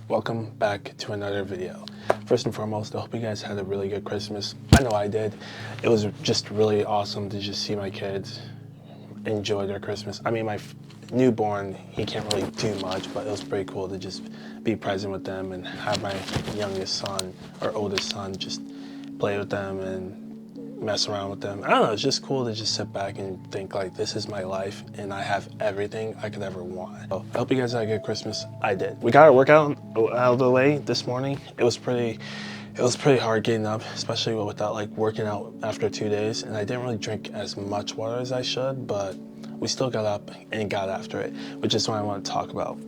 Welcome back to another video. First and foremost, I hope you guys had a really good Christmas. I know I did. It was just really awesome to just see my kids enjoy their Christmas. I mean, my newborn, he can't really do much, but it was pretty cool to just be present with them and have my youngest son or oldest son just play with them and mess around with them. I don't know, it's just cool to just sit back and think like, this is my life and I have everything I could ever want. So I hope you guys had a good Christmas. I did. We got our workout out of the way this morning. It was pretty hard getting up, especially without like working out after 2 days. And I didn't really drink as much water as I should, but we still got up and got after it, which is what I want to talk about.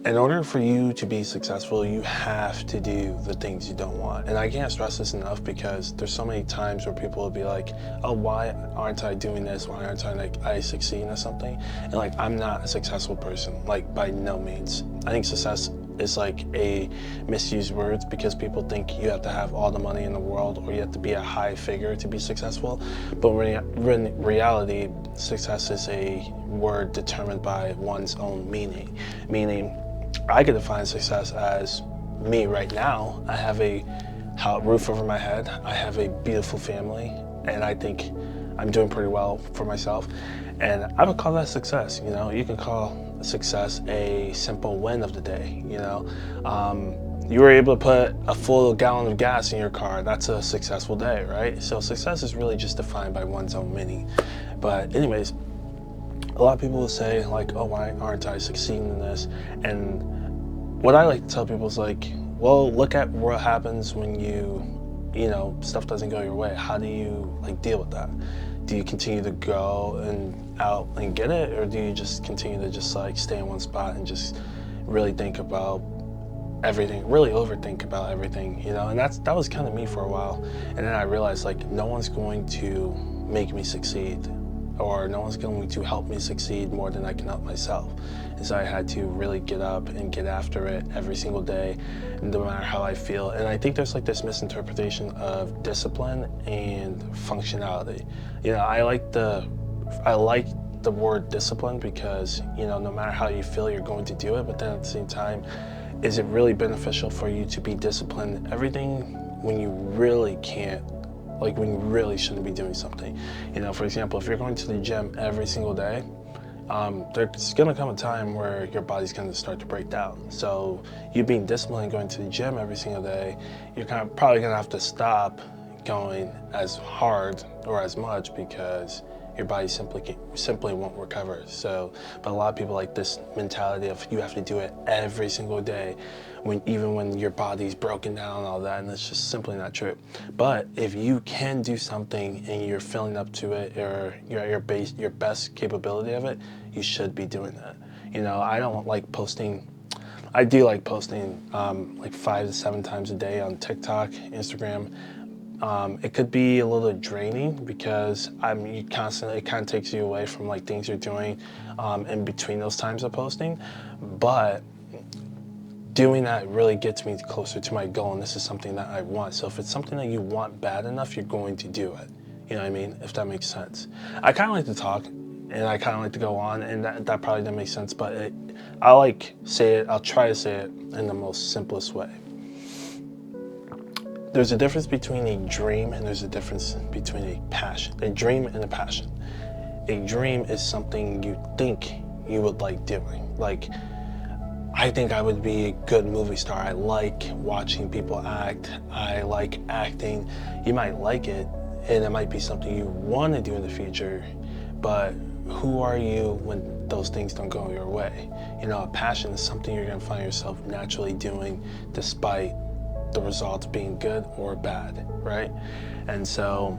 In order for you to be successful, you have to do the things you don't want. And I can't stress this enough because there's so many times where people will be like, oh, why aren't I doing this? Why aren't I succeeding at something? And like, I'm not a successful person, like by no means. I think success is like a misused word because people think you have to have all the money in the world or you have to be a high figure to be successful. But in reality, success is a word determined by one's own meaning. Meaning, I could define success as me right now. I have a roof over my head. I have a beautiful family, and I think I'm doing pretty well for myself. And I would call that success. You know, you can call success a simple win of the day. You know, you were able to put a full gallon of gas in your car. That's a successful day, right? So success is really just defined by one's own meaning. But anyways, a lot of people will say like, oh, why aren't I succeeding in this? And what I like to tell people is like, well, look at what happens when you know, stuff doesn't go your way. How do you like deal with that? Do you continue to go and out and get it? Or do you just continue to just like stay in one spot and just really think about everything, really overthink about everything, you know? And that was kind of me for a while. And then I realized like, no one's going to make me succeed, or no one's going to help me succeed more than I can help myself. And so I had to really get up and get after it every single day, no matter how I feel. And I think there's like this misinterpretation of discipline and functionality. You know, I like the word discipline because, you know, no matter how you feel, you're going to do it. But then at the same time, is it really beneficial for you to be disciplined in everything when you really can't? Like when you really shouldn't be doing something. You know, for example, if you're going to the gym every single day, there's gonna come a time where your body's gonna start to break down. So you being disciplined going to the gym every single day, you're probably gonna have to stop going as hard or as much because your body simply won't recover. So, but a lot of people like this mentality of you have to do it every single day, even when your body's broken down and all that, and it's just simply not true. But if you can do something and you're feeling up to it, or you're at your best capability of it, you should be doing that. You know, I don't like posting. I do like posting like 5 to 7 times a day on TikTok, Instagram. It could be a little draining because it kind of takes you away from like things you're doing in between those times of posting. But doing that really gets me closer to my goal, and this is something that I want. So if it's something that you want bad enough, you're going to do it. You know what I mean? If that makes sense. I kind of like to talk, and I kind of like to go on, and that probably doesn't make sense, but I'll try to say it in the most simplest way. There's a difference between a dream and there's a difference between a passion. A dream and a passion. A dream is something you think you would like doing. Like, I think I would be a good movie star. I like watching people act. I like acting. You might like it, and it might be something you want to do in the future, but who are you when those things don't go your way? You know, a passion is something you're gonna find yourself naturally doing despite the results being good or bad, right? And so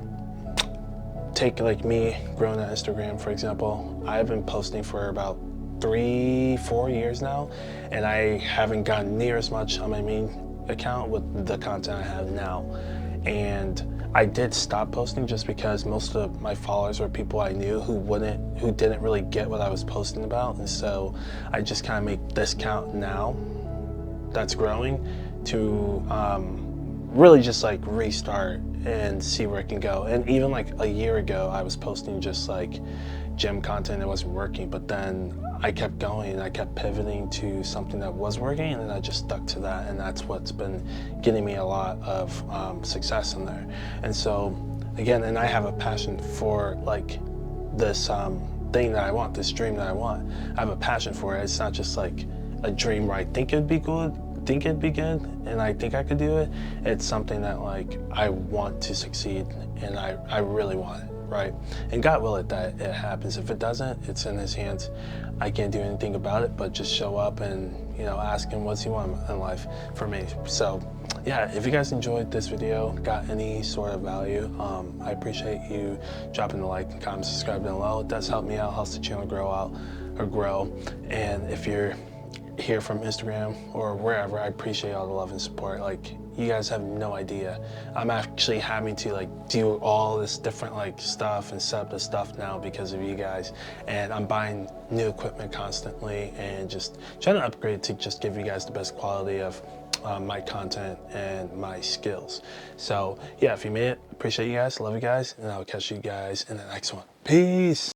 take like me growing on Instagram, for example. I've been posting for about 3-4 years now, and I haven't gotten near as much on my main account with the content I have now. And I did stop posting just because most of my followers were people I knew who didn't really get what I was posting about. And so I just kind of make this count now that's growing to really just like restart and see where it can go. And even like a year ago, I was posting just like gym content. It wasn't working, but then I kept going and I kept pivoting to something that was working, and then I just stuck to that, and that's what's been getting me a lot of success in there. And so again, and I have a passion for like this thing that I want, this dream that I want. I have a passion for it. It's not just like a dream where I think it'd be good, and I think I could do it. It's something that like I want to succeed, and I really want it, right? And God will it that it happens. If it doesn't, it's in His hands. I can't do anything about it, but just show up and, you know, ask Him what's He want in life for me. So yeah, if you guys enjoyed this video, got any sort of value, I appreciate you dropping the like and comment, subscribe down below. It does help me out, helps the channel grow. And if you're here from Instagram or wherever, I appreciate all the love and support. Like, you guys have no idea. I'm actually having to like do all this different like stuff and set up the stuff now because of you guys, and I'm buying new equipment constantly and just trying to upgrade to just give you guys the best quality of my content and my skills. So yeah, if you made it, appreciate you guys, love you guys, and I'll catch you guys in the next one. Peace.